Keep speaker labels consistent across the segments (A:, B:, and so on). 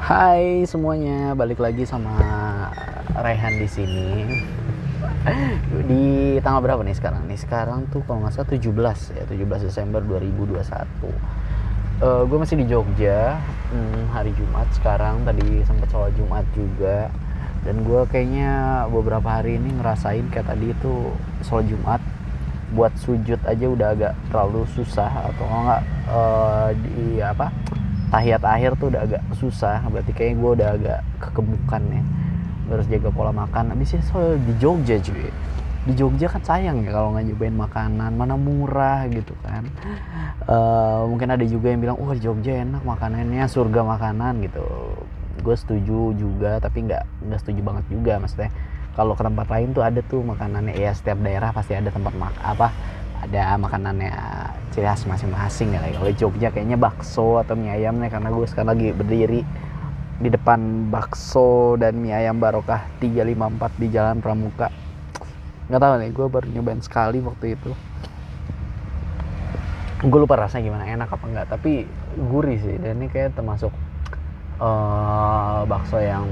A: Hai semuanya, balik lagi sama Raihan di sini. Di tanggal berapa nih sekarang? Nih sekarang tuh kalau nggak salah 17 ya, 17 Desember 2021. Gue masih di Jogja, hari Jumat sekarang. Tadi sempat sholat Jumat juga. Dan gue kayaknya beberapa hari ini ngerasain kayak tadi itu sholat Jumat buat sujud aja udah agak terlalu susah, atau enggak di apa tahiyat akhir tuh udah agak susah. Berarti kayaknya gue udah agak kegemukan ya, harus jaga pola makan. Abisnya soal di Jogja cuy, di Jogja kan sayang ya kalau nggak nyobain makanan, mana murah gitu kan. Mungkin ada juga yang bilang wah di Jogja enak makanannya, surga makanan gitu. Gue setuju juga, tapi nggak setuju banget juga. Maksudnya kalau ke tempat lain tuh ada tuh makanannya, ya setiap daerah pasti ada tempat ada makanannya ciri khas masing-masing ya. Kalau Jogja kayaknya bakso atau mie ayam nih, karena gue sekarang lagi berdiri di depan bakso dan mie ayam Barokah 354 di Jalan Pramuka. Nggak tahu nih, gue baru nyobain sekali waktu itu. Gue lupa rasanya gimana, enak apa enggak, tapi gurih sih. Dan ini kayak termasuk bakso yang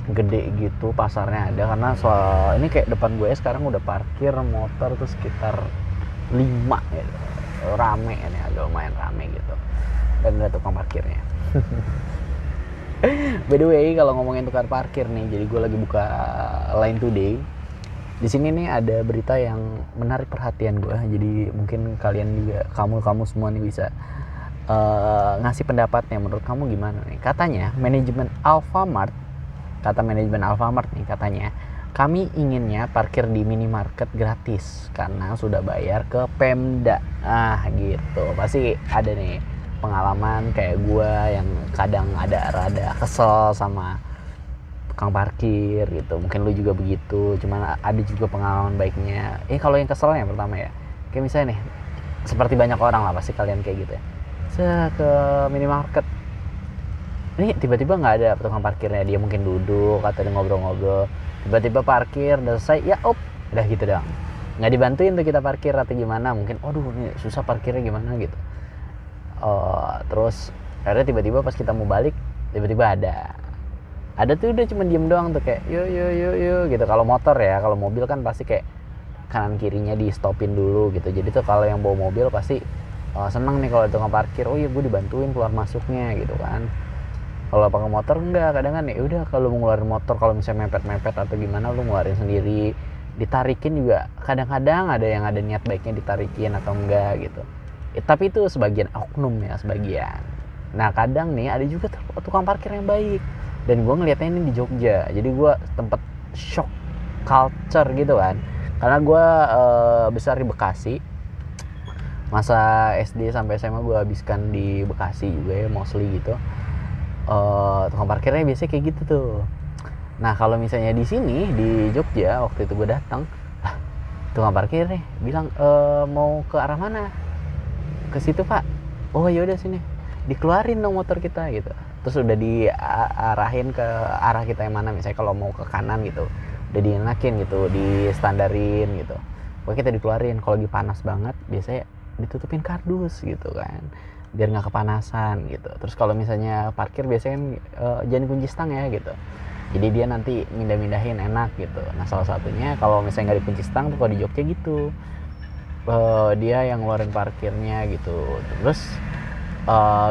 A: gede gitu, pasarnya ada. Karena soal ini kayak depan gue sekarang udah parkir motor tuh sekitar 5 gitu, rame ini, agak lumayan rame gitu, dan ada tukang parkirnya. By the way, kalau ngomongin tukang parkir nih, jadi gue lagi buka Line Today. Di sini nih ada berita yang menarik perhatian gue, jadi mungkin kalian juga, kamu semua nih bisa ngasih pendapatnya. Menurut kamu gimana nih? Katanya manajemen Alfamart nih, katanya kami inginnya parkir di minimarket gratis karena sudah bayar ke Pemda. Gitu. Pasti ada nih pengalaman kayak gue yang kadang ada rada kesel sama tukang parkir gitu. Mungkin lu juga begitu. Cuman ada juga pengalaman baiknya. Kalau yang keselnya pertama ya, kayak misalnya nih, seperti banyak orang lah pasti kalian kayak gitu ya. Ke minimarket, ini tiba-tiba nggak ada tukang parkirnya, dia mungkin duduk atau dia ngobrol-ngobrol, tiba-tiba parkir udah selesai, ya udah gitu doang, nggak dibantuin tuh kita parkir atau gimana. Mungkin ini susah parkirnya gimana gitu. Terus akhirnya tiba-tiba pas kita mau balik, tiba-tiba ada tuh udah cuma diem doang tuh, kayak yuk gitu. Kalau motor ya, kalau mobil kan pasti kayak kanan kirinya di stopin dulu gitu. Jadi tuh kalau yang bawa mobil pasti seneng nih kalau tukang parkir, iya gue dibantuin keluar masuknya gitu kan. Kalau pakai motor enggak, kadang kan ya udah, kalau mau ngeluarin motor, kalau misalnya mepet-mepet atau gimana, lu ngeluarin sendiri. Ditarikin juga kadang-kadang ada yang ada niat baiknya ditarikin atau enggak gitu. Tapi itu sebagian oknum ya, sebagian. Nah kadang nih ada juga tukang parkir yang baik, dan gue ngeliatnya ini di Jogja, jadi gue tempat shock culture gitu kan. Karena gue besar di Bekasi, masa SD sampai SMA gue habiskan di Bekasi juga ya, mostly gitu. Tukang parkirnya biasanya kayak gitu tuh. Nah kalau misalnya di sini di Jogja waktu itu gue datang, tukang parkir nih bilang mau ke arah mana? Ke situ pak. Oh yaudah sini, dikeluarin dong motor kita gitu. Terus udah diarahin ke arah kita yang mana. Misalnya kalau mau ke kanan gitu, udah dienakin gitu, di standarin gitu. Pokoknya kita dikeluarin. Kalau lagi panas banget biasanya ditutupin kardus gitu kan, biar nggak kepanasan gitu. Terus kalau misalnya parkir biasanya jangan kunci stang ya gitu, jadi dia nanti mindahin enak gitu. Nah salah satunya kalau misalnya nggak dikunci stang tuh kalau di Jogja gitu, dia yang ngeluarin parkirnya gitu. Terus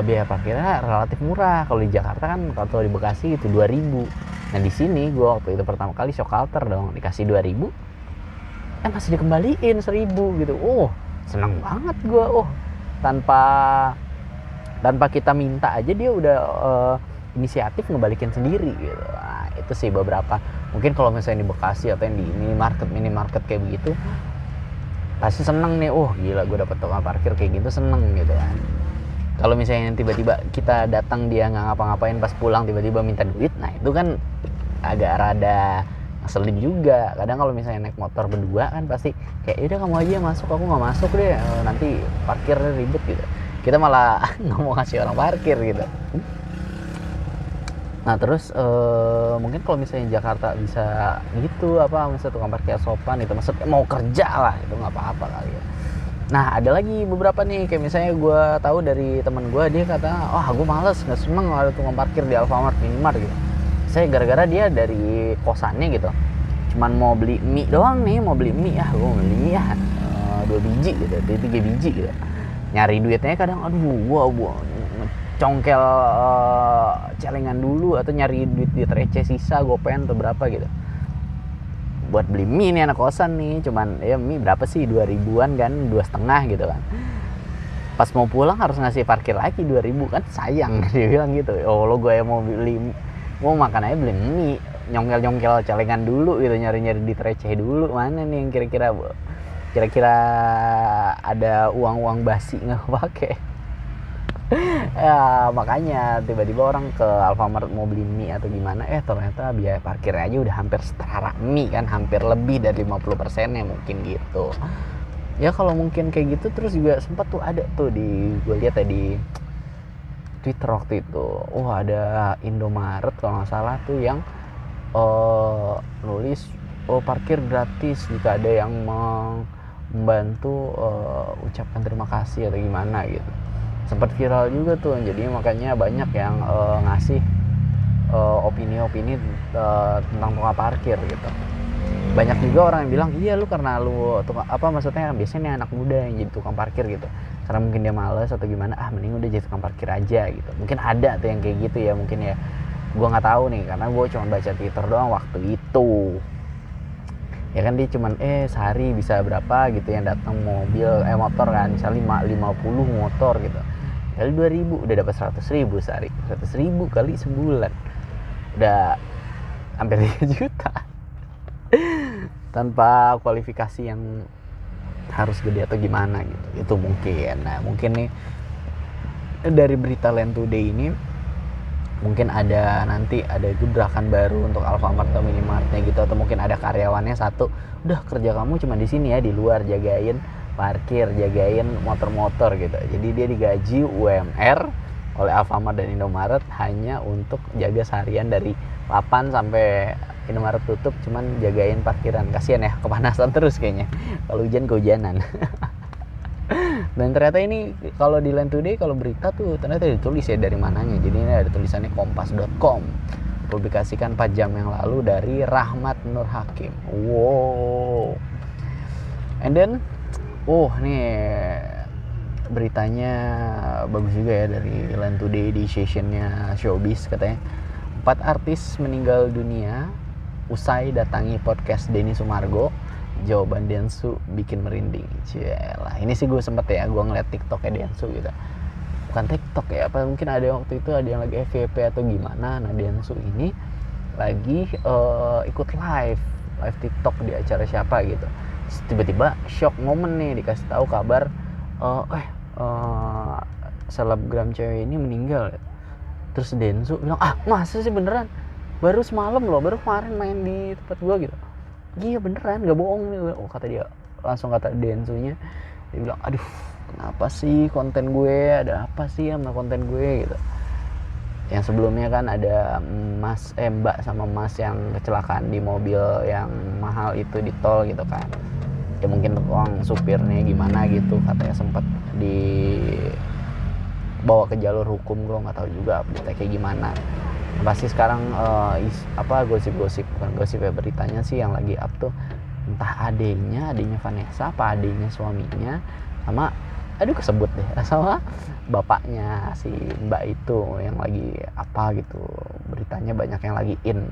A: biaya parkirnya relatif murah. Kalau di Jakarta kan, kalau di Bekasi itu 2.000. Nah di sini gue waktu itu pertama kali shock culture dong, dikasih 2.000 masih dikembaliin 1.000 gitu. Senang banget gue. Tanpa kita minta aja dia udah inisiatif ngebalikin sendiri gitu. Nah, itu sih beberapa. Mungkin kalau misalnya di Bekasi atau yang di minimarket kayak begitu, pasti seneng nih. Gila, gue dapet tukang parkir kayak gitu, seneng gitu kan. Kalau misalnya tiba-tiba kita datang dia nggak ngapa-ngapain, pas pulang tiba-tiba minta duit, nah itu kan agak rada ngeselin juga. Kadang kalau misalnya naik motor berdua kan pasti kayak udah kamu aja masuk, aku nggak masuk deh, nanti parkirnya ribet gitu. Kita malah nggak mau kasih orang parkir gitu. Nah terus mungkin kalau misalnya Jakarta bisa gitu, misalnya tukang parkir sopan itu, maksudnya mau kerja lah, itu nggak apa-apa kali ya. Nah ada lagi beberapa nih, kayak misalnya gue tahu dari teman gue, dia kata gue males, nggak seneng ada tukang parkir di Alfamart, Minimart gitu. Saya gara-gara dia dari kosannya gitu, cuman mau beli mie doang nih, gue beli 2 biji gitu, 3 biji gitu, nyari duitnya kadang gue congkel celengan dulu atau nyari duit receh sisa gopean atau berapa gitu buat beli mie nih anak kosan nih. Cuman ya mie berapa sih, 2.000-an kan, 2,5 gitu kan. Pas mau pulang harus ngasih parkir lagi 2.000 kan, sayang. Dia bilang gitu, lo gue mau makan aja beli mie, nyongkel celengan dulu gitu, nyari duit receh dulu. Mana nih yang kira-kira ada uang basi nggak pakai. Ya makanya tiba-tiba orang ke Alfamart mau beli mie atau gimana, ternyata biaya parkirnya aja udah hampir setara mie kan, hampir lebih dari 50%-nya mungkin gitu. Ya kalau mungkin kayak gitu. Terus juga sempat tuh ada tuh gue lihat ya di Twitter waktu itu, ada Indomaret kalau nggak salah tuh yang nulis parkir gratis jika ada yang membantu ucapkan terima kasih atau gimana gitu. Sempat viral juga tuh, jadi makanya banyak yang ngasih opini-opini tentang tukang parkir gitu. Banyak juga orang yang bilang, iya lu karena lu maksudnya biasanya anak muda yang jadi tukang parkir gitu, karena mungkin dia males atau gimana, mending udah jadi tukang parkir aja gitu. Mungkin ada tuh yang kayak gitu ya, mungkin ya, gue nggak tahu nih karena gue cuma baca Twitter doang waktu itu. Ya kan dia cuman sehari bisa berapa gitu yang datang motor kan, misalnya 50 motor gitu, kali 2.000 udah dapat 100.000 sehari. 100.000 kali sebulan udah hampir 3 juta tanpa kualifikasi yang harus gede atau gimana gitu. Itu mungkin. Nah mungkin nih dari berita Land Today ini mungkin nanti ada gebrakan baru untuk Alfamart atau Minimartnya gitu, atau mungkin ada karyawannya satu, udah kerja kamu cuma di sini ya, di luar jagain parkir, jagain motor-motor gitu. Jadi dia digaji UMR oleh Alfamart dan Indomaret hanya untuk jaga seharian dari 8 sampai Indomaret tutup, cuman jagain parkiran. Kasian ya, kepanasan terus kayaknya kalau hujan kehujanan. Dan ternyata ini kalau di Land Today, kalau berita tuh ternyata ditulis ya dari mananya. Jadi ini ada tulisannya kompas.com, publikasikan 4 jam yang lalu dari Rahmat Nur Hakim. Wow. And then nih beritanya bagus juga ya dari Land Today di sessionnya Showbiz. Katanya 4 artis meninggal dunia usai datangi podcast Denny Sumargo. Jawaban Densu bikin merinding. Cialah, ini sih gue sempet ya, gue ngeliat TikToknya Densu gitu. Bukan TikTok ya, apa mungkin ada waktu itu ada yang lagi FYP atau gimana. Nah Densu ini lagi ikut live TikTok di acara siapa gitu. Terus tiba-tiba shock moment nih, dikasih tahu kabar selebgram cewek ini meninggal. Terus Densu bilang, masa sih beneran? Baru semalam loh, baru kemarin main di tempat gue gitu. Iya beneran, gak bohong nih. Kata dia, langsung kata Densunya, dia bilang, aduh kenapa sih konten gue, ada apa sih sama konten gue gitu. Yang sebelumnya kan ada mbak sama mas yang kecelakaan di mobil yang mahal itu di tol gitu kan. Ya mungkin tukang supirnya gimana gitu, katanya sempat dibawa ke jalur hukum. Gue gak tahu juga update kayak gimana. Pasti sekarang gosip-gosip, bukan gosip ya, beritanya sih yang lagi up tuh entah adiknya Vanessa apa adiknya suaminya, sama kesebut deh, sama bapaknya si mbak itu yang lagi apa gitu. Beritanya banyak yang lagi in.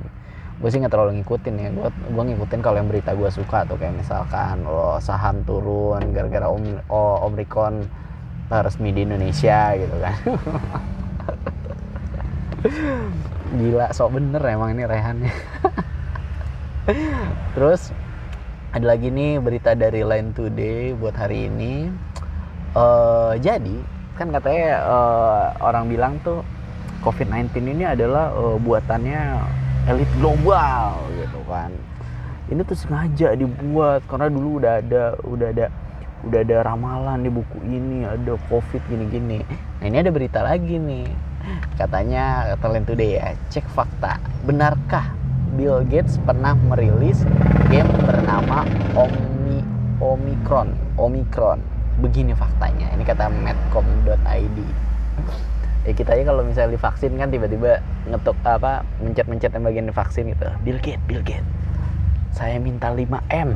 A: Gue sih nggak terlalu ngikutin ya, gue ngikutin kalau yang berita gue suka tuh, kayak misalkan saham turun gara-gara Omicron resmi di Indonesia gitu kan. Gila, sok bener emang ini rehannya. Terus ada lagi nih berita dari Land Today buat hari ini. Jadi kan katanya orang bilang tuh COVID-19 ini adalah buatannya elit global gitu kan. Ini tuh sengaja dibuat karena dulu udah ada ramalan di buku ini, ada COVID gini-gini. Nah ini ada berita lagi nih. Katanya Land Today ya, cek fakta, benarkah Bill Gates pernah merilis game bernama Omicron begini faktanya, ini kata medcom.id. Ya kita aja kalau misalnya divaksin kan tiba-tiba ngetuk mencet-mencet yang bagian divaksin gitu, Bill Gates saya minta 5M.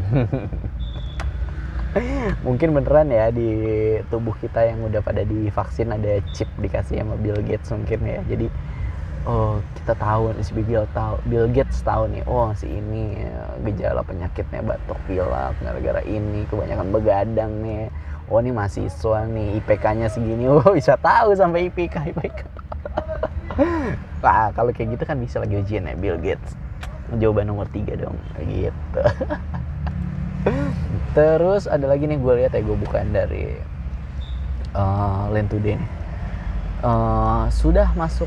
A: Mungkin beneran ya di tubuh kita yang udah pada divaksin ada chip dikasih sama Bill Gates mungkin ya. Jadi kita tahu, si Bill Gates tahu nih, si ini gejala penyakitnya batuk pilek gara-gara ini, kebanyakan begadang nih. Ini mahasiswa nih, IPK-nya segini, bisa tahu sampai IPK. Nah, kalau kayak gitu kan bisa lagi ujian ya, Bill Gates. Jawaban nomor 3 dong, gitu. Terus ada lagi nih, gue lihat ya, gue bukan dari Land Today nih. Sudah masuk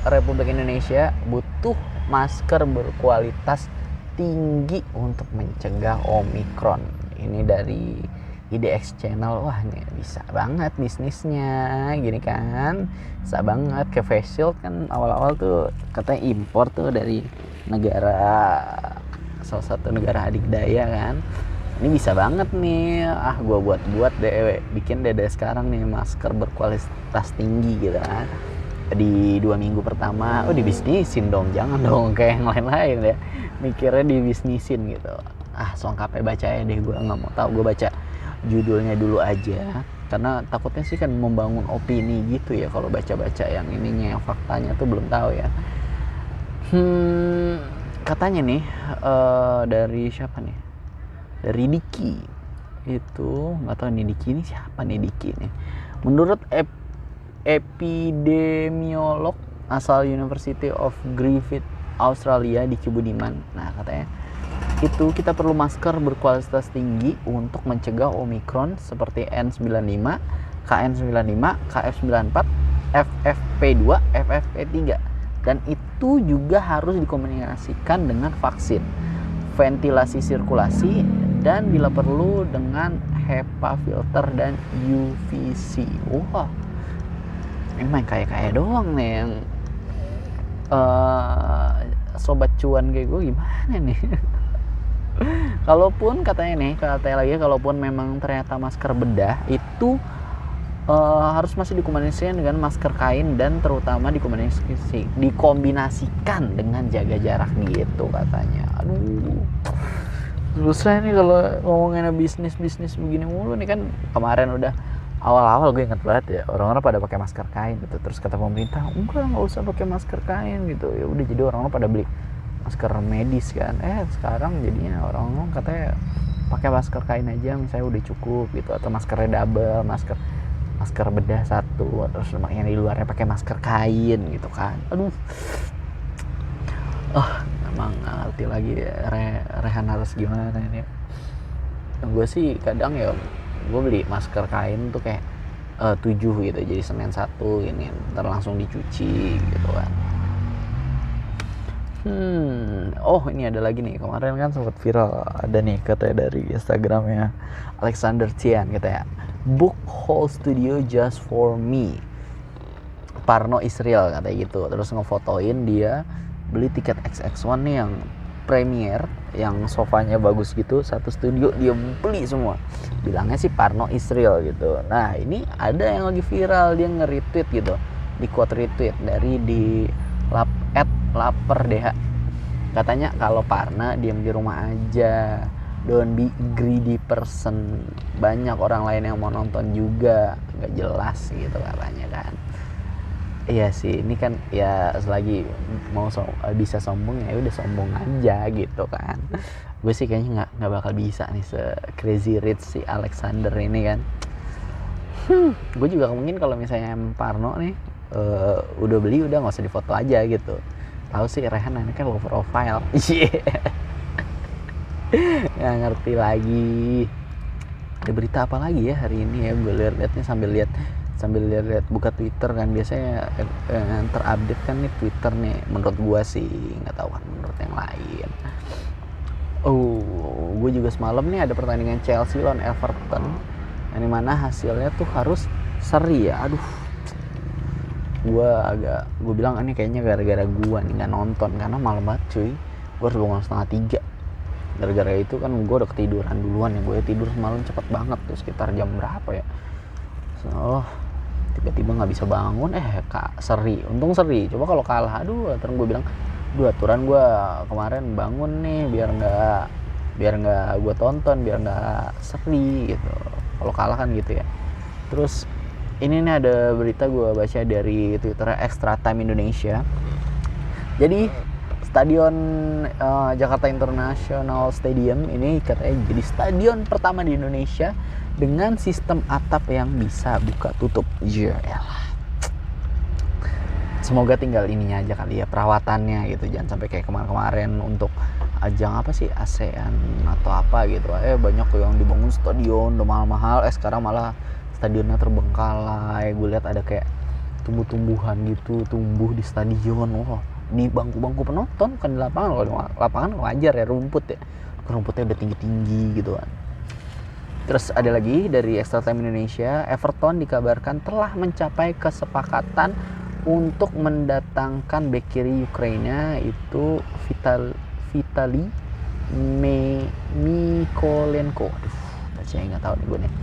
A: Republik Indonesia, butuh masker berkualitas tinggi untuk mencegah Omikron. Ini dari IDX Channel. Wah, ini bisa banget bisnisnya gini kan, bisa banget. Ke face shield kan awal-awal tuh katanya impor tuh dari salah satu negara adikdaya kan. Ini bisa banget nih, gue buat deh, bikin deh dari sekarang nih masker berkualitas tinggi gitu kan. Di 2 minggu pertama dibisnisin dong, jangan dong kayak yang lain-lain ya mikirnya dibisnisin gitu. Selengkapnya baca ya deh, gue nggak mau tahu, gue baca judulnya dulu aja karena takutnya sih kan membangun opini gitu ya kalau baca-baca yang ininya, yang faktanya tuh belum tahu ya. Katanya nih dari siapa nih, dari Diki itu, nggak tahu nih Diki ini siapa nih. Diki nih menurut epidemiolog asal University of Griffith Australia, Diki Budiman. Nah, katanya itu kita perlu masker berkualitas tinggi untuk mencegah Omikron seperti N95, KN95, KF94, FFP2, FFP3, dan itu juga harus dikombinasikan dengan vaksin, ventilasi sirkulasi, dan bila perlu dengan HEPA filter dan UVC. Wah, ini main kaya-kaya doang nih yang sobat cuan kayak gue, gimana nih? Kalaupun katanya lagi, kalaupun memang ternyata masker bedah itu harus masih dikombinasikan dengan masker kain, dan terutama dikombinasikan dengan jaga jarak gitu katanya. Susah nih kalau ngomongin bisnis begini mulu nih kan. Kemarin udah awal-awal gue inget banget ya, orang-orang pada pakai masker kain gitu, terus kata pemerintah nggak usah pakai masker kain gitu. Ya udah, jadi orang-orang pada beli masker medis kan. Sekarang jadinya orang-orang katanya pakai masker kain aja misalnya udah cukup gitu, atau maskernya double, masker bedah satu, terus yang di luarnya pakai masker kain gitu kan. Emang nggak ngerti lagi Rehan harus gimana ini. Gue sih kadang ya gue beli masker kain tuh kayak 7 gitu, jadi Senin 1 ini ntar langsung dicuci gitu kan. Ini ada lagi nih, kemarin kan sempat viral, ada nih katanya dari Instagramnya Alexander Tian gitu ya, book whole studio just for me, Parno Israel katanya gitu. Terus ngefotoin dia beli tiket XX1 nih yang premier, yang sofanya bagus gitu, satu studio dia beli semua, bilangnya sih Parno Israel gitu. Nah, ini ada yang lagi viral, dia nge-retweet gitu, di quote retweet dari di @laperdh. Katanya kalau Parna diam di rumah aja, don't be greedy person, banyak orang lain yang mau nonton juga, nggak jelas gitu katanya kan. Iya sih, ini kan ya selagi mau bisa sombong ya udah sombong aja gitu kan. Gue sih kayaknya nggak bakal bisa nih se-crazy rich si Alexander ini kan. Gue juga mungkin kalau misalnya Parno nih udah beli, udah nggak usah difoto aja gitu. Tahu sih Rehan ini kan low profile. Nggak ngerti lagi. Ada berita apa lagi ya hari ini ya? Gue lihat-lihatnya sambil lihat buka Twitter kan, biasanya yang terupdate kan nih Twitter nih. Menurut gue sih, nggak tahu kan menurut yang lain. Gue juga semalam nih ada pertandingan Chelsea lawan Everton, yang dimana hasilnya tuh harus seri ya. Gue bilang ini kayaknya gara-gara gue nih nggak nonton, karena malam banget cuy. Gue harus bangun 2:30 Gara-gara itu kan gue udah ketiduran duluan ya, gue tidur semalam cepet banget tuh sekitar jam berapa ya, tiba-tiba nggak bisa bangun. Kak seri, untung seri. Coba kalau kalah, aduh, terus gue bilang, aturan gue kemarin bangun nih biar nggak gue tonton, biar nggak seri gitu. Kalau kalah kan gitu ya. Terus ini nih ada berita gue baca dari Twitter Extra Time Indonesia. Jadi stadion Jakarta International Stadium ini katanya jadi stadion pertama di Indonesia dengan sistem atap yang bisa buka tutup. Yaelah. Semoga tinggal ininya aja kali ya, perawatannya gitu, jangan sampai kayak kemarin-kemarin untuk ajang apa sih, ASEAN atau apa gitu. Banyak yang dibangun stadion udah mahal-mahal, sekarang malah stadionnya terbengkalai. Gue lihat ada kayak tumbuh-tumbuhan gitu tumbuh di stadion. Di bangku-bangku penonton, bukan di lapangan. Kalau lapangan wajar ya, rumputnya udah tinggi-tinggi gitu kan. Terus ada lagi dari Extra Time Indonesia, Everton dikabarkan telah mencapai kesepakatan untuk mendatangkan bek kiri Ukraina itu Vitali Mikolenko. Saya nggak tahu nih gue nih.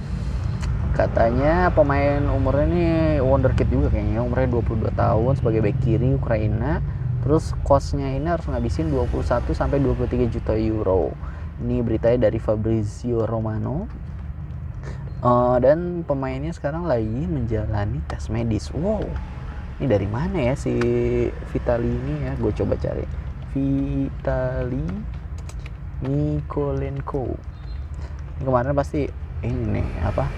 A: Katanya pemain umurnya nih wonderkid juga kayaknya, umurnya 22 tahun sebagai bek kiri Ukraina. Terus cost-nya ini harus ngabisin 21 sampai 23 juta euro. Ini beritanya dari Fabrizio Romano. Dan pemainnya sekarang lagi menjalani tes medis. Wow, ini dari mana ya si Vitali ini ya? Gue coba cari. Vitali Mikolenko. Ini kemarin pasti ini nih apa?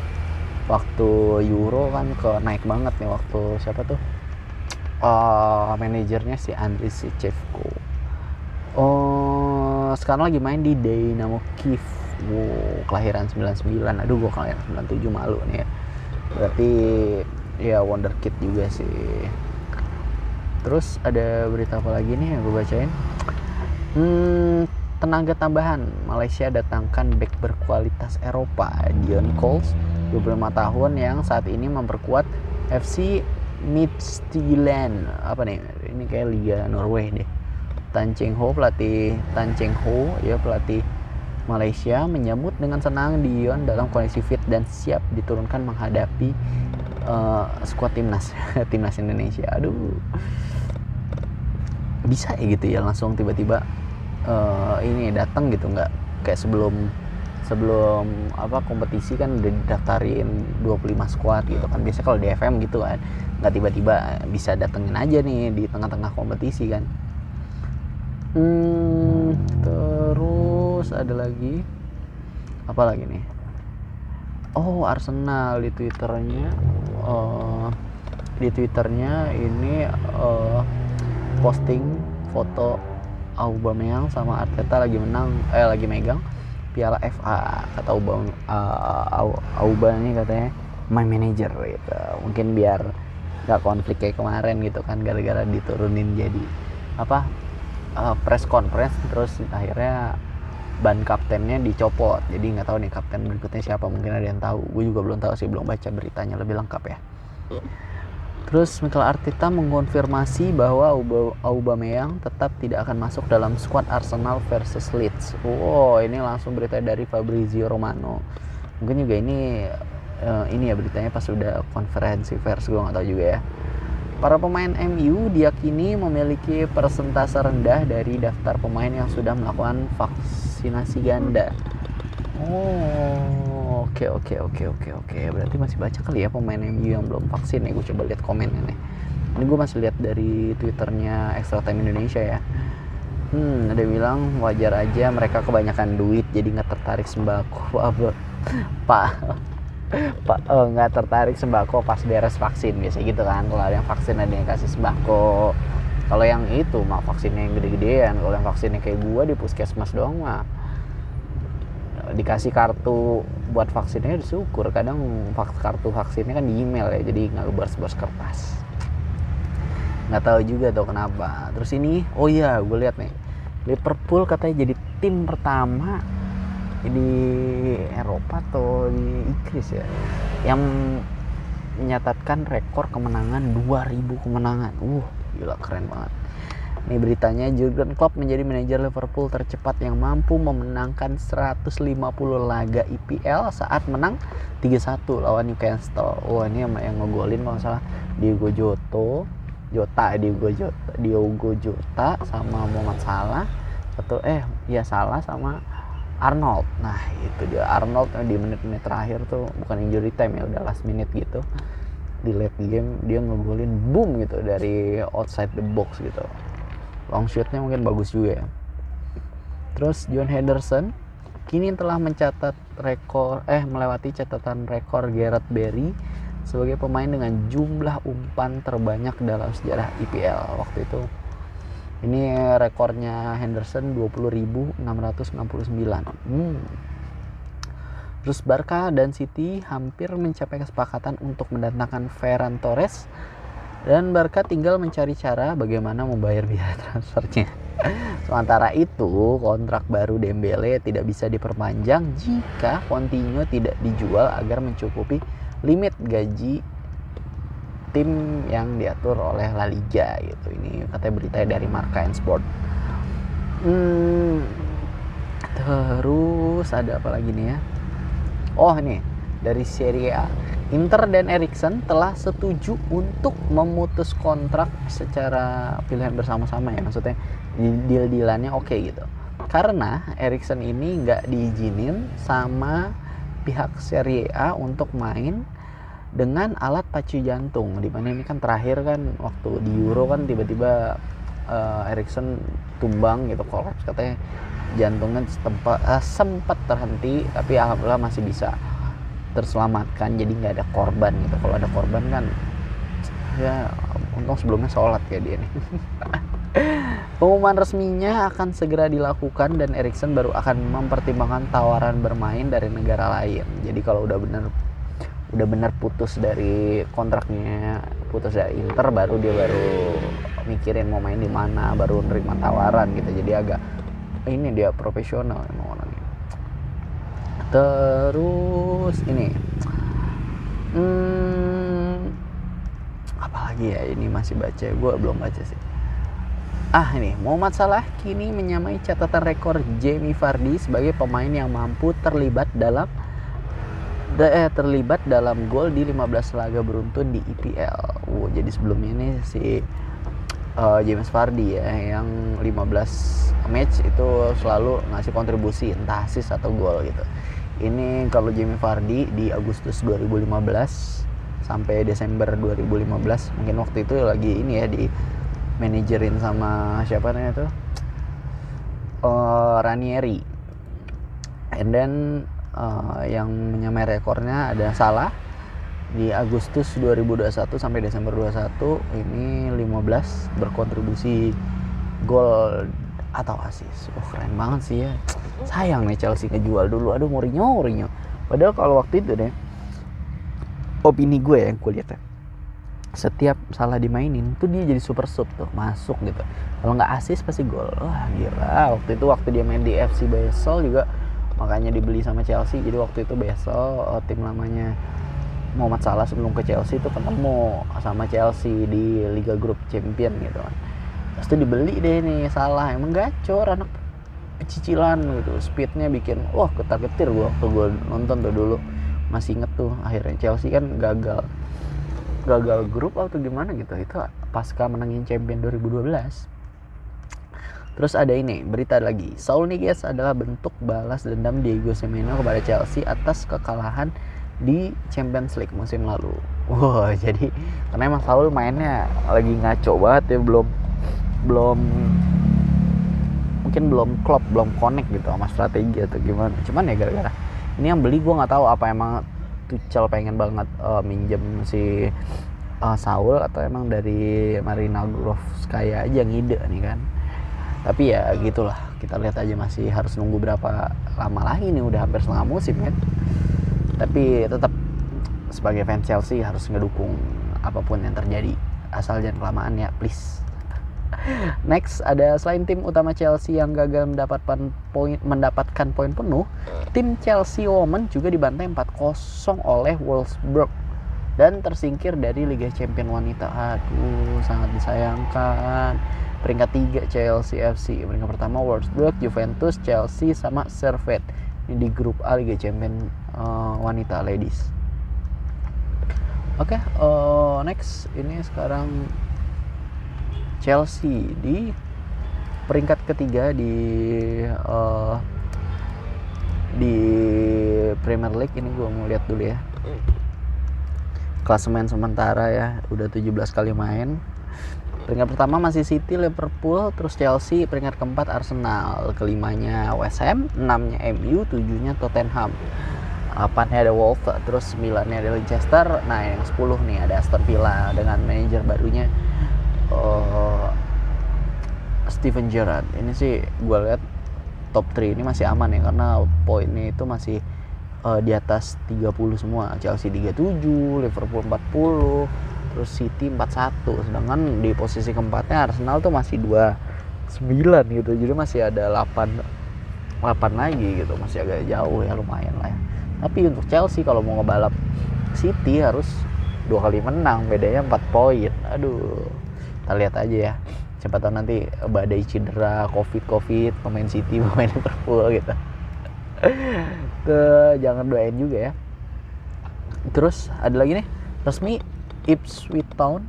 A: Waktu Euro kan naik banget nih, waktu siapa tuh? Manajernya si Andriy Shevchenko. Sekarang lagi main di Dynamo Kiev. Kelahiran 99. Aduh, gue kelahiran 97, malu nih ya. Berarti ya wonderkid juga sih. Terus ada berita apa lagi nih yang gue bacain? Tenaga tambahan, Malaysia datangkan bek berkualitas Eropa, Dion Coles, 25 tahun yang saat ini memperkuat FC Midtjylland. Apa nih? Ini kayak Liga Norway deh. Tan Cheng Ho pelatih Malaysia menyambut dengan senang Dion dalam kondisi fit dan siap diturunkan menghadapi skuad timnas Indonesia. Aduh, bisa ya gitu ya, langsung tiba-tiba ini datang gitu, nggak kayak sebelum apa kompetisi kan udah didaftarin 25 skuad gitu kan. Biasanya kalau di FM gitu kan, nggak tiba-tiba bisa datengin aja nih di tengah-tengah kompetisi kan. Terus ada lagi apa lagi nih? Arsenal di Twitternya ini posting foto Aubameyang sama Arteta lagi megang Piala FA. Kata Auba ini katanya my manager gitu. Mungkin biar gak konflik kayak kemarin gitu kan, gara-gara diturunin jadi apa press conference, terus akhirnya ban kaptennya dicopot. Jadi nggak tahu nih kapten berikutnya siapa, mungkin ada yang tahu. Gue juga belum tahu sih, belum baca beritanya lebih lengkap ya. Terus Mikel Arteta mengkonfirmasi bahwa Aubameyang tetap tidak akan masuk dalam skuad Arsenal versus Leeds. Ini langsung berita dari Fabrizio Romano. Mungkin juga ini ya beritanya pas udah konferensi pers, gue nggak tahu juga ya. Para pemain MU diyakini memiliki persentase rendah dari daftar pemain yang sudah melakukan vaksinasi ganda. Oke. Berarti masih baca kali ya pemain MU yang belum vaksin ya. Gue coba lihat komennya nih. Ini gue masih lihat dari Twitternya Extra Time Indonesia ya. Ada yang bilang wajar aja mereka kebanyakan duit jadi nggak tertarik sembako. Nggak tertarik sembako pas beres vaksin, biasa gitu kan. Kalau ada yang vaksin ada yang kasih sembako. Kalau yang itu mah vaksinnya yang gede-gedean. Kalau yang vaksinnya kayak gua di puskesmas doang mah dikasih kartu buat vaksinnya disyukur. Kadang kartu vaksinnya kan di email ya, jadi nggak bers kertas. Nggak tahu juga tuh kenapa. Terus ini gue lihat nih, Liverpool katanya jadi tim pertama di Eropa atau di Inggris ya yang menyatatkan rekor kemenangan 2000 kemenangan. Gila, keren banget. Ini beritanya, Jurgen Klopp menjadi manajer Liverpool tercepat yang mampu memenangkan 150 laga IPL saat menang 3-1 lawan Newcastle. Ini yang ngegolin kalau salah Diogo Jota sama Muhammad Salah. Salah sama Arnold. Nah, itu dia Arnold di menit-menit terakhir tuh, bukan injury time ya, udah last minute gitu. Di late game dia ngegolin boom gitu dari outside the box gitu. Long shootnya mungkin bagus juga ya. Terus John Henderson kini telah melewati catatan rekor Gareth Barry sebagai pemain dengan jumlah umpan terbanyak dalam sejarah IPL waktu itu. Ini rekornya Henderson 20.669. Terus Barca dan City hampir mencapai kesepakatan untuk mendatangkan Ferran Torres, dan Barca tinggal mencari cara bagaimana membayar biaya transfernya. Sementara itu, kontrak baru Dembele tidak bisa diperpanjang jika Coutinho tidak dijual agar mencukupi limit gaji tim yang diatur oleh La Liga gitu. Ini katanya berita dari Marca and Sport. Terus ada apa lagi nih ya? Ini dari Serie A. Inter dan Eriksen telah setuju untuk memutus kontrak secara pilihan bersama-sama ya, maksudnya deal-dealannya oke gitu. Karena Eriksen ini nggak diizinin sama pihak Serie A untuk main dengan alat pacu jantung. Dimana ini kan terakhir kan waktu di Euro kan tiba-tiba Eriksen tumbang gitu, kolaps, katanya jantungnya sempat terhenti, tapi alhamdulillah masih bisa terselamatkan, jadi nggak ada korban gitu. Kalau ada korban kan ya untung sebelumnya sholat kayak dia nih. Pengumuman resminya akan segera dilakukan dan Eriksen baru akan mempertimbangkan tawaran bermain dari negara lain. Jadi kalau udah benar putus dari kontraknya, putus dari Inter, baru mikirin mau main di mana, baru nerima tawaran gitu. Jadi agak ini dia profesional emang orangnya. Terus ini apalagi ya, ini masih baca, gue belum baca sih. Ini Muhammad Salah kini menyamai catatan rekor Jamie Vardy sebagai pemain yang mampu terlibat dalam gol di 15 laga beruntun di IPL. Jadi sebelumnya ini si James Vardy ya, yang 15 match itu selalu ngasih kontribusi entah assist atau gol gitu. Ini kalau Jamie Vardy di Agustus 2015 sampai Desember 2015, mungkin waktu itu lagi ini ya, di manajerin sama siapa namanya tuh, Ranieri. And then yang menyamai rekornya ada Salah di Agustus 2021 sampai Desember 2021, ini 15 berkontribusi gol atau assist. Keren banget sih ya. Sayang nih Chelsea ngejual dulu. Aduh, Mourinho. Padahal kalau waktu itu deh, opini gue yang gue lihat ya, setiap Salah dimainin tuh dia jadi super sub tuh, masuk gitu. Kalau nggak assist pasti gol. Wah gila. Waktu dia main di FC Basel juga, makanya dibeli sama Chelsea. Jadi waktu itu Basel, tim lamanya Muhammad Salah sebelum ke Chelsea itu ketemu sama Chelsea di Liga Grup Champion gitu kan. Terus tuh dibeli deh nih Salah. Emang gacor, anak cicilan gitu, speednya bikin ketar-ketir. Gue waktu gue nonton tuh dulu masih inget tuh, akhirnya Chelsea kan gagal grup atau gimana gitu, itu pasca menangin Champion 2012. Terus ada ini berita lagi, Saul Niguez adalah bentuk balas dendam Diego Simeone kepada Chelsea atas kekalahan di Champions League musim lalu. Jadi karena emang Saul mainnya lagi ngaco banget ya, mungkin belum klop, belum connect gitu sama strategi atau gimana. Cuman ya gara-gara ini yang beli, gue nggak tahu apa emang Tuchel pengen banget minjem si Saul, atau emang dari Marina Grovskaya aja ngide nih kan. Tapi ya gitulah, kita lihat aja, masih harus nunggu berapa lama lagi nih, udah hampir setengah musim kan. Tapi tetap sebagai fans Chelsea harus ngedukung apapun yang terjadi, asal jangan kelamaan ya, please. Next ada, selain tim utama Chelsea yang gagal mendapatkan poin penuh, tim Chelsea Women juga dibantai 4-0 oleh Wolfsburg dan tersingkir dari Liga Champions Wanita. Aduh, sangat disayangkan. Peringkat 3 Chelsea FC, peringkat pertama Wolfsburg, Juventus, Chelsea sama Servette. Ini di grup A Liga Champions wanita ladies. Oke, next ini sekarang Chelsea di peringkat ketiga di Premier League. Ini gue mau lihat dulu ya. Klasemen sementara ya, udah 17 kali main. Peringkat pertama masih City, Liverpool, terus Chelsea, peringkat keempat Arsenal, kelimanya West Ham, 6-nya MU, 7-nya Tottenham, 8-nya ada Wolves, terus 9-nya ada Leicester. Nah yang 10 nih ada Aston Villa dengan manajer barunya Steven Gerrard. Ini sih gue lihat top 3 ini masih aman ya, karena poinnya itu masih di atas 30 semua. Chelsea 37, Liverpool 40, terus City 41. Sedangkan di posisi keempatnya Arsenal tuh masih 29 gitu. Jadi masih ada 8 lagi gitu. Masih agak jauh ya, lumayan lah ya. Tapi untuk Chelsea kalau mau ngebalap City harus 2 kali menang, bedanya 4 poin. Aduh, kita lihat aja ya. Siapa tahu nanti badai cedera, covid pemain City, pemain Liverpool gitu. Jangan doain juga ya. Terus ada lagi nih, resmi Ipswich Town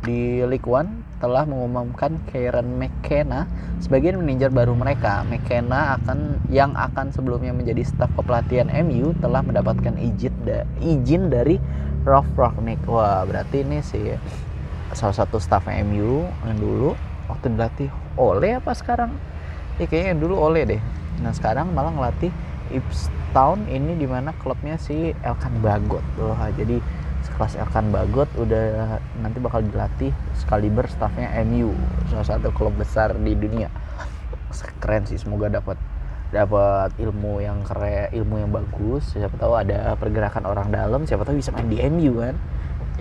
A: di League One telah mengumumkan Kieran McKenna sebagai manajer baru mereka. McKenna yang akan sebelumnya menjadi staf kepelatihan MU telah mendapatkan izin dari Ralf Rangnick. Wah, berarti ini sih salah satu staf MU yang dulu waktu dilatih Ole apa sekarang? Ya kayaknya yang dulu Ole deh. Nah sekarang malah ngelatih Ipswich Town ini, dimana klubnya si Elkan Bagot. Wah, jadi sekelas Elkan Bagot udah nanti bakal dilatih sekaliber stafnya MU, salah satu klub besar di dunia. Keren sih, semoga dapat ilmu yang keren, ilmu yang bagus. Siapa tahu ada pergerakan orang dalam, siapa tahu bisa main di MU kan.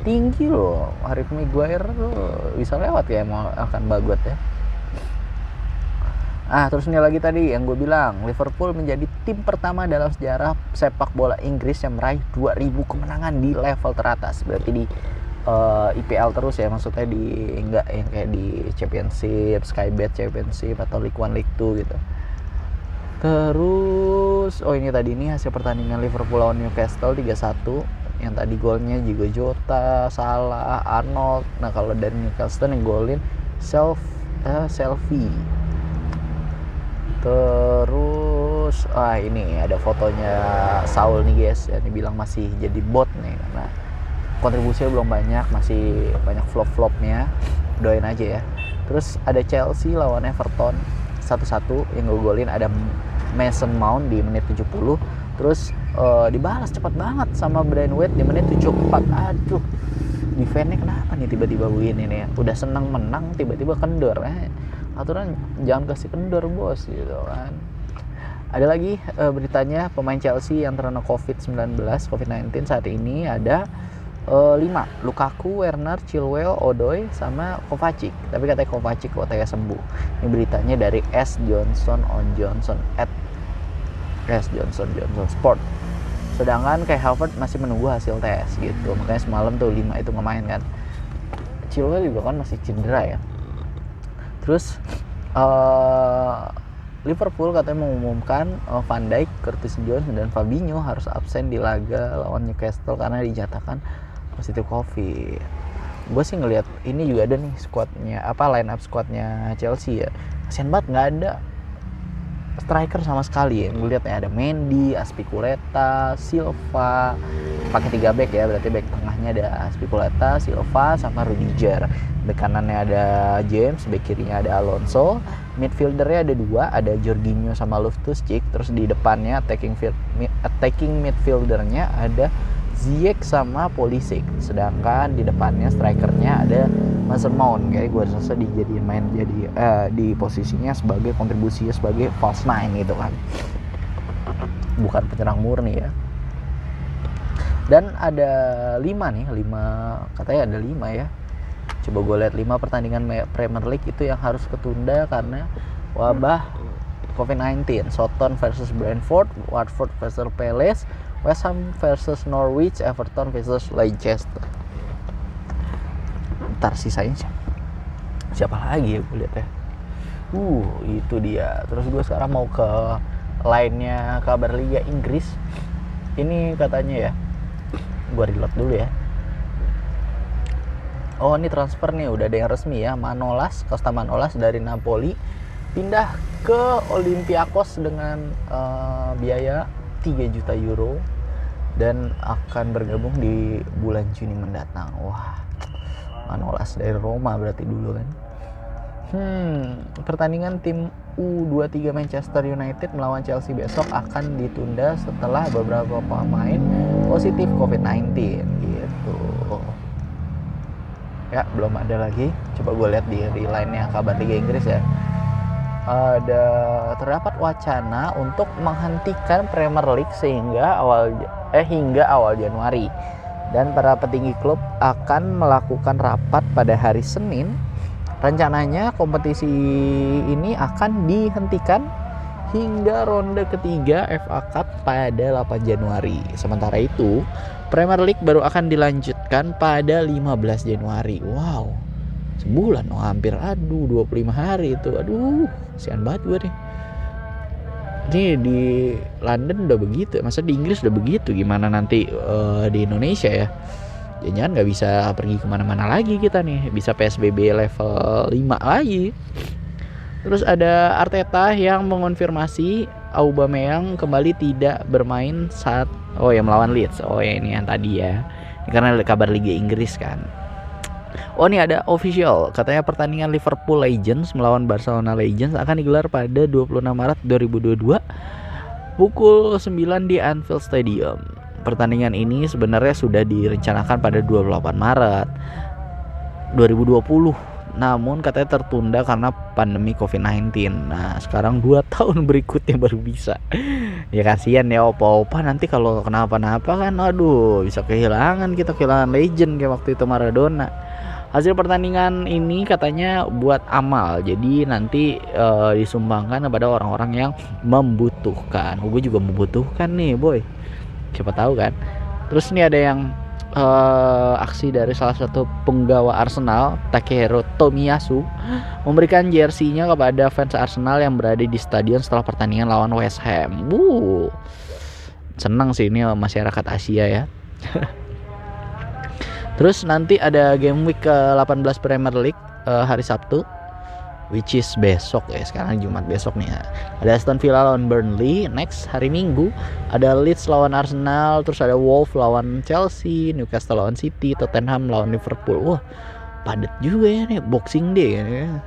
A: Tinggi loh, Harry Maguire tuh bisa lewat ya mau Elkan Bagot ya. Terus ini lagi tadi yang gue bilang, Liverpool menjadi tim pertama dalam sejarah sepak bola Inggris yang meraih 2000 kemenangan di level teratas. Berarti di IPL terus ya, maksudnya enggak yang kayak di Championship, Skybet Championship atau League 1, League 2 gitu. Terus ini tadi nih hasil pertandingan Liverpool lawan Newcastle 3-1. Yang tadi golnya juga Jota, Salah, Arnold. Nah kalau dari Newcastle yang golin Selfie. Terus ini ada fotonya Saul nih guys, ya dibilang masih jadi bot nih karena kontribusinya belum banyak, masih banyak flop-flopnya. Doain aja ya. Terus ada Chelsea lawan Everton 1-1 yang ngegolin ada Mason Mount di menit 70. Terus dibalas cepat banget sama Brian White di menit 74. Aduh, defense-nya kenapa nih tiba-tiba begini nih? Udah seneng menang tiba-tiba kendor. Aturan jangan kasih kendor bos gitu kan. Ada lagi beritanya pemain Chelsea yang terkena COVID-19 saat ini ada 5, Lukaku, Werner, Chilwell, Odoi sama Kovacic. Tapi katanya Kovacic katanya sembuh. Ini beritanya dari S Johnson Sport. Sedangkan kayak Havertz masih menunggu hasil tes gitu. Makanya semalam tuh 5 itu nggak main kan. Chilwell juga kan masih cedera ya. Terus Liverpool katanya mengumumkan Van Dijk, Curtis Jones dan Fabinho harus absen di laga lawan Newcastle karena dinyatakan positif COVID. Gue sih ngelihat ini juga ada nih line up squadnya Chelsea ya. Kasian banget nggak ada striker sama sekali ya. Gue lihat ya ada Mendy, Azpilicueta, Silva, pakai 3 back ya, berarti back tengahnya ada Azpilicueta, Silva sama Rudiger. Back kanannya ada James, back kirinya ada Alonso, midfieldernya ada 2, ada Jorginho sama Loftus-Cheek. Terus di depannya attacking midfieldernya ada Ziyech sama Pulisic. Sedangkan di depannya strikernya ada Mason Mount. Kayak gue rasa dijadiin main di posisinya sebagai kontribusinya sebagai false nine gitu kan, bukan penyerang murni ya. Dan ada 5 katanya ada 5 ya. Coba gue lihat 5 pertandingan Premier League itu yang harus ketunda karena wabah COVID-19. Southampton versus Brentford, Watford versus Palace, West Ham versus Norwich, Everton versus Leicester. Ntar sisanya Siapa lagi ya gue lihat ya. Itu dia. Terus gue sekarang mau ke lainnya kabar Liga Inggris. Ini katanya ya, gue reload dulu ya. Oh, ini transfer nih, udah ada yang resmi ya. Costa Manolas dari Napoli pindah ke Olympiakos dengan biaya 3 juta euro dan akan bergabung di bulan Juni mendatang. Wah, Manolas dari Roma berarti dulu kan. Pertandingan tim U23 Manchester United melawan Chelsea besok akan ditunda setelah beberapa pemain positif COVID-19 gitu. Ya, belum ada lagi. Coba gue lihat di line-nya kabar Liga Inggris ya. Terdapat wacana untuk menghentikan Premier League hingga awal Januari. Dan para petinggi klub akan melakukan rapat pada hari Senin. Rencananya kompetisi ini akan dihentikan hingga ronde ketiga FA Cup pada 8 Januari. Sementara itu, Premier League baru akan dilanjutkan pada 15 Januari. Wow, sebulan hampir. 25 hari itu. Kasihan banget gue nih. Ini di London udah begitu, masa di Inggris udah begitu, gimana nanti di Indonesia ya? Jangan nggak bisa pergi kemana-mana lagi kita nih, bisa PSBB level 5 lagi. Terus ada Arteta yang mengonfirmasi Aubameyang kembali tidak bermain saat melawan Leeds. Ini yang tadi ya, ini karena kabar Liga Inggris kan. Ini ada official, katanya pertandingan Liverpool Legends melawan Barcelona Legends akan digelar pada 26 Maret 2022 pukul 9 di Anfield Stadium. Pertandingan ini sebenarnya sudah direncanakan pada 28 Maret 2020, namun katanya tertunda karena pandemi COVID-19. Nah, sekarang 2 tahun berikutnya baru bisa. Ya kasihan ya opa-opa, nanti kalau kenapa-napa kan bisa kehilangan legend kayak waktu itu Maradona. Hasil pertandingan ini katanya buat amal, jadi nanti disumbangkan kepada orang-orang yang membutuhkan. Gue juga membutuhkan nih boy, siapa tahu kan. Terus ini ada yang aksi dari salah satu penggawa Arsenal, Takehiro Tomiyasu, memberikan jersey-nya kepada fans Arsenal yang berada di stadion setelah pertandingan lawan West Ham. Senang sih ini masyarakat Asia ya. Terus nanti ada game week ke-18 Premier League hari Sabtu, which is besok ya, sekarang Jumat besok nih ya. Ada Aston Villa lawan Burnley. Next hari Minggu ada Leeds lawan Arsenal, terus ada Wolves lawan Chelsea, Newcastle lawan City, Tottenham lawan Liverpool. Wah, padat juga ya nih, Boxing Day ya.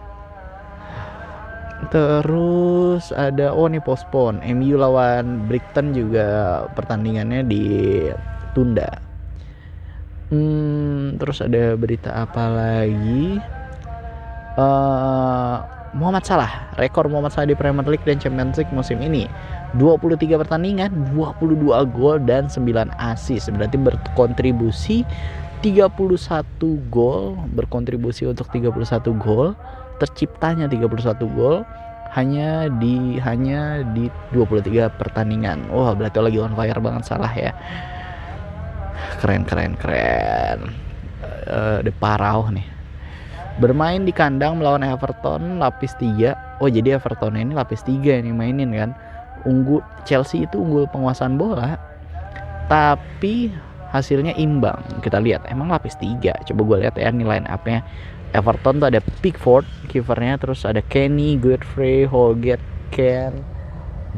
A: Terus ada nih postpone, MU lawan Brighton juga pertandingannya ditunda. Terus ada berita apa lagi? Muhammad Salah, rekor Muhammad Salah di Premier League dan Champions League musim ini 23 pertandingan, 22 gol dan 9 assist. Berarti berkontribusi 31 gol, berkontribusi untuk 31 gol, terciptanya 31 gol hanya di 23 pertandingan. Wah, berarti lagi on fire banget Salah ya. Keren. The Parau nih. Bermain di kandang melawan Everton lapis 3. Jadi Everton ini lapis 3 ini mainin kan. Chelsea itu unggul penguasaan bola, tapi hasilnya imbang. Kita lihat emang lapis 3. Coba gue lihat ya nih line up-nya. Everton tuh ada Pickford kipernya, terus ada Kenny, Godfrey, Holgate, Ken,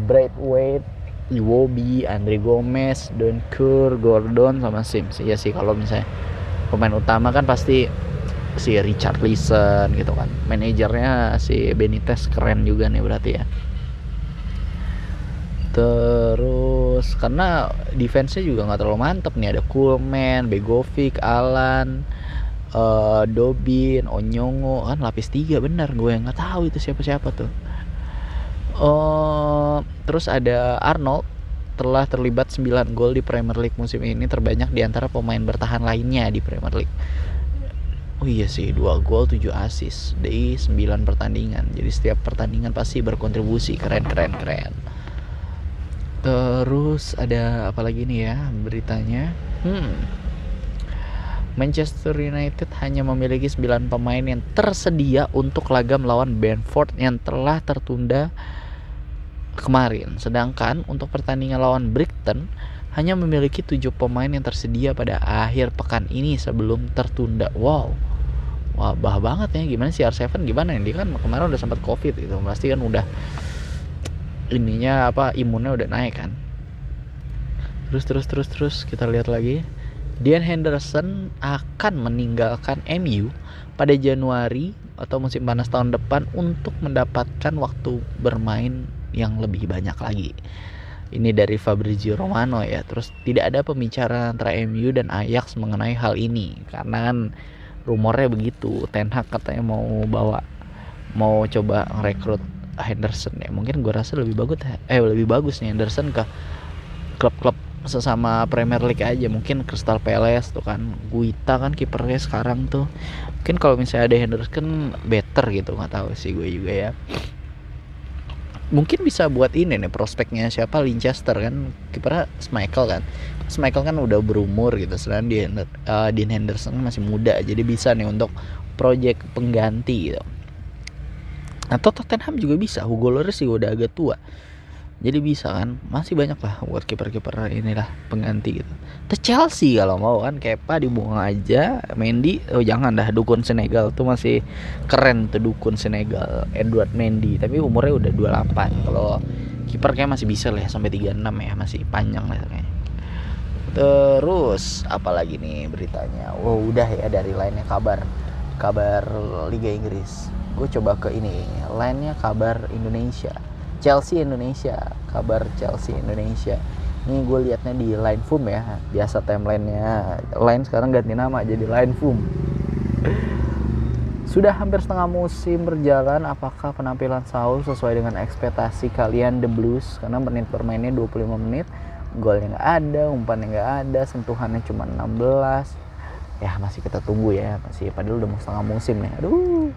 A: Braithwaite, Iwobi, Andre Gomez, Donkur, Gordon sama Sims. Iya sih, kalau misalnya pemain utama kan pasti si Richarlison gitu kan. Manajernya si Benitez keren juga nih berarti ya. Terus karena defense-nya juga nggak terlalu mantep nih, ada Koolman, Begovic, Alan, Dobin, Onyongo kan lapis 3 bener. Gue nggak tahu itu siapa-siapa tuh. Terus ada Arnold telah terlibat 9 gol di Premier League musim ini, terbanyak di antara pemain bertahan lainnya di Premier League. Iya sih, 2 gol 7 assist di 9 pertandingan. Jadi setiap pertandingan pasti berkontribusi. Keren. Terus ada apa lagi nih ya beritanya?
B: Manchester United hanya memiliki 9 pemain yang tersedia untuk laga melawan Brentford yang telah tertunda kemarin. Sedangkan untuk pertandingan lawan Brighton hanya memiliki 7 pemain yang tersedia pada akhir pekan ini sebelum tertunda. Wow. Wah, bah banget ya. Gimana sih CR7 gimana nih? Dia kan kemarin udah sempat Covid itu. Pasti kan udah imunnya udah naik kan. Terus kita lihat lagi. Dean Henderson akan meninggalkan MU pada Januari atau musim panas tahun depan untuk mendapatkan waktu bermain yang lebih banyak lagi. Ini dari Fabrizio Romano ya. Terus tidak ada pembicaraan antara MU dan Ajax mengenai hal ini karena kan rumornya begitu. Ten Hag katanya mau coba ngerekrut Henderson ya. Mungkin gue rasa lebih bagus nih Henderson ke klub-klub sesama Premier League aja. Mungkin Crystal Palace tuh kan, Guita kan kipernya sekarang tuh. Mungkin kalau misalnya ada Henderson better gitu, nggak tahu sih gue juga ya. Mungkin bisa buat ini nih prospeknya siapa, Leicester kan kipernya Schmeichel kan udah berumur gitu, sedangkan Dean Henderson masih muda, jadi bisa nih untuk project pengganti gitu. Atau Tottenham juga bisa, Hugo Lloris sih udah agak tua, jadi bisa kan, masih banyak lah buat kiper-kiper inilah pengganti gitu. Terus Chelsea kalau mau kan Kepa dibuang aja, Mendy jangan dah, dukun Senegal tuh masih keren tuh, dukun Senegal Edouard Mendy, tapi umurnya udah 28. Kalau kiper kayak masih bisa lah sampai 36 ya, masih panjang lah kayaknya. Terus apalagi nih beritanya? Wow, udah ya dari lainnya kabar Liga Inggris. Gue coba ke ini, lainnya kabar Indonesia. Kabar Chelsea Indonesia. Ini gue liatnya di Line Foom ya. Biasa timelinenya Line sekarang ganti nama jadi Line Foom. Sudah hampir setengah musim berjalan, apakah penampilan Saul sesuai dengan ekspektasi kalian The Blues? Karena menit bermainnya 25 menit, golnya nggak ada, umpannya nggak ada, sentuhannya cuma 16. Ya masih kita tunggu ya, padahal udah mau setengah musim nih. Aduh.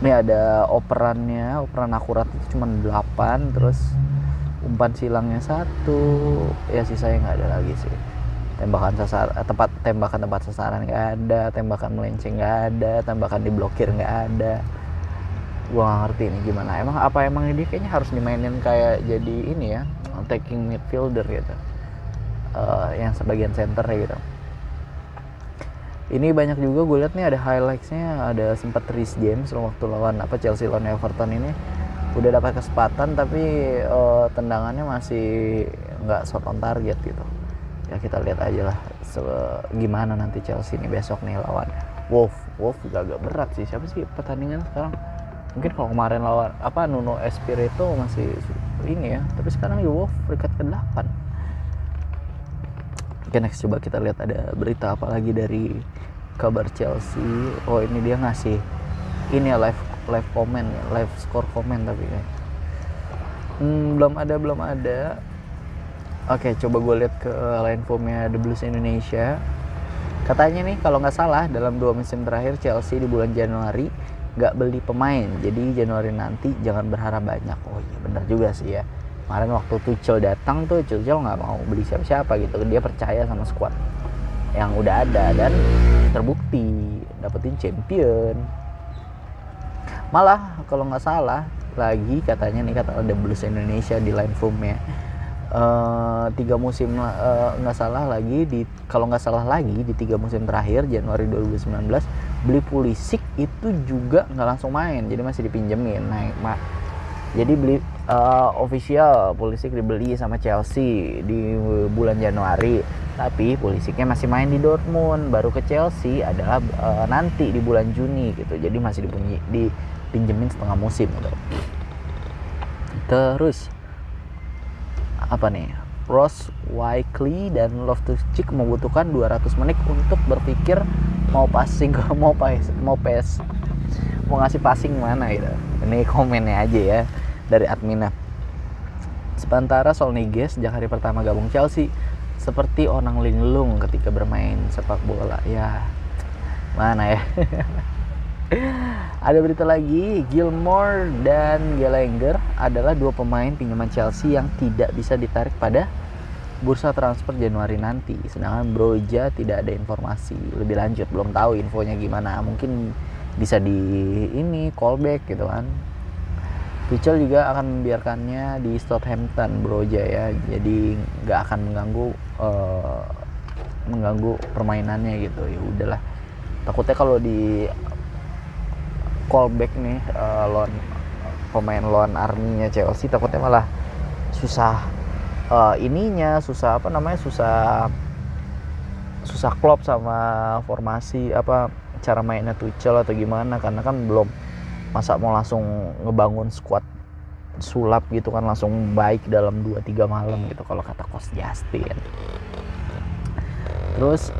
B: Ini ada operan akurat itu cuma 8, terus umpan silangnya 1, ya sisanya nggak ada lagi sih. Tembakan tempat sasaran nggak ada, tembakan melenceng nggak ada, tembakan diblokir nggak ada. Gua nggak ngerti ini gimana. Emang dia kayaknya harus dimainin kayak jadi ini ya, attacking midfielder gitu, yang sebagian center gitu. Ini banyak juga gue lihat nih ada highlights-nya, ada sempat Reece James waktu lawan Chelsea lawan Everton ini udah dapat kesempatan tapi tendangannya masih nggak shot on target gitu. Ya kita lihat aja lah gimana nanti Chelsea ini besok nih lawan Wolf juga agak berat sih. Siapa sih pertandingan sekarang? Mungkin kalau kemarin lawan Nuno Espirito masih ini ya, tapi sekarang di Wolf peringkat ke-8. Oke, next coba kita lihat ada berita apa lagi dari kabar Chelsea. Oh, ini dia ngasih ini ya live comment ya, live score comment tapi kayak belum ada. Oke, coba gue lihat ke line formnya The Blues Indonesia. Katanya nih kalau nggak salah dalam 2 musim terakhir Chelsea di bulan Januari nggak beli pemain, jadi Januari nanti jangan berharap banyak. Oh iya benar juga sih ya. Kemarin waktu Tuchel datang tuh, Tuchel nggak mau beli siapa-siapa gitu, dia percaya sama squad yang udah ada dan terbukti dapetin champion. Malah kalau nggak salah lagi katanya nih, kata The Blues Indonesia di line form ya, 3 musim nggak salah lagi kalau nggak salah lagi di 3 musim terakhir Januari 2019 beli Pulisic itu juga nggak langsung main, jadi masih dipinjemin. Jadi beli official Pulisic dibeli sama Chelsea di bulan Januari, tapi Pulisicnya masih main di Dortmund, baru ke Chelsea adalah nanti di bulan Juni gitu, jadi masih dipinjemin setengah musim gitu. Terus apa nih, Ross Wycliffe dan Loftus-Cheek membutuhkan 200 menit untuk berpikir mau ngasih passing mana gitu. Ini komennya aja ya dari adminnya. Sementara Solskjaer sejak hari pertama gabung Chelsea seperti orang linglung ketika bermain sepak bola. Ya mana ya. Ada berita lagi, Gilmour dan Gallagher adalah 2 pemain pinjaman Chelsea yang tidak bisa ditarik pada bursa transfer Januari nanti. Sedangkan Broja tidak ada informasi lebih lanjut, belum tahu infonya gimana. Mungkin bisa di ini callback gitu kan. Tuchel juga akan membiarkannya di Southampton Broja ya, jadi nggak akan mengganggu permainannya gitu. Ya udahlah, takutnya kalau di callback nih pemain lawan arminya Chelsea, takutnya malah susah susah klop sama formasi cara mainnya Tuchel atau gimana, karena kan belum, masa mau langsung ngebangun squad sulap gitu kan langsung baik dalam 2-3 malam gitu kalau kata Coach Justin. Terus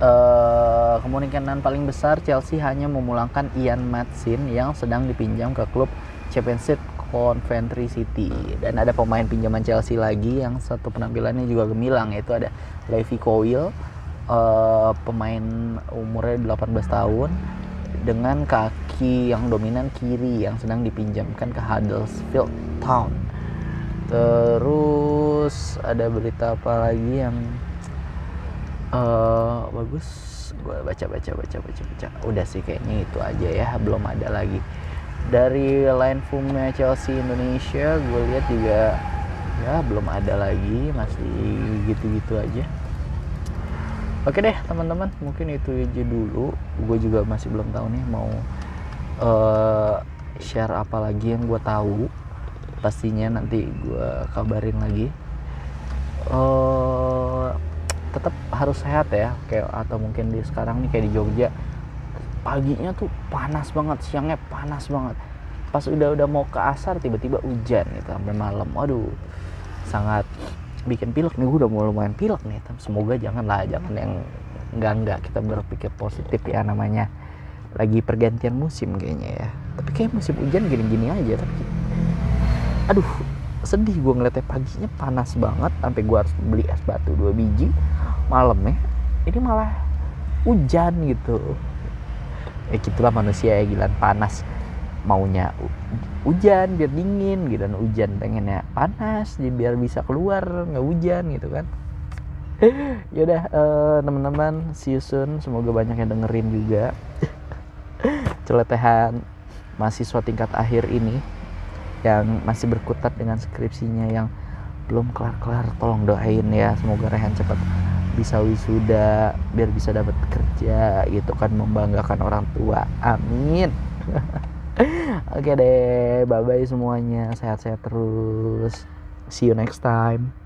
B: kemungkinan paling besar Chelsea hanya memulangkan Ian Maatsen yang sedang dipinjam ke klub Championship Coventry City, dan ada pemain pinjaman Chelsea lagi yang satu penampilannya juga gemilang, yaitu ada Levi Colwill, pemain umurnya 18 tahun dengan kaki yang dominan kiri yang sedang dipinjamkan ke Huddersfield Town. Terus ada berita apa lagi yang bagus, gue baca. Udah sih kayaknya itu aja ya, belum ada lagi. Dari line formnya Chelsea Indonesia gue lihat juga ya belum ada lagi, masih gitu-gitu aja. Oke deh teman-teman, mungkin itu aja dulu. Gue juga masih belum tahu nih mau share apa lagi yang gue tahu. Pastinya nanti gue kabarin lagi. Tetap harus sehat ya, kayak atau mungkin di sekarang nih kayak di Jogja, paginya tuh panas banget, siangnya panas banget, pas udah mau ke asar tiba-tiba hujan gitu sampai malam. Aduh, sangat bikin pilek nih. Gue udah mulai lumayan pilek nih. Semoga jangan yang enggak, kita berpikir positif ya, namanya lagi pergantian musim kayaknya ya. Tapi kayak musim hujan gini-gini aja, tapi aduh sedih gue ngeliatnya, paginya panas banget sampai gue harus beli es batu 2 biji, malamnya ini malah hujan gitu. Gitulah manusia ya, gila, panas maunya hujan biar dingin gitu, dan hujan pengennya panas jadi biar bisa keluar nggak hujan gitu kan. Yaudah teman-teman, see you soon, semoga banyak yang dengerin juga celotehan mahasiswa tingkat akhir ini yang masih berkutat dengan skripsinya yang belum kelar-kelar. Tolong doain ya, semoga Rehan cepat bisa wisuda biar bisa dapat kerja gitu kan, membanggakan orang tua, amin. Oke deh, bye bye semuanya, sehat-sehat terus, see you next time.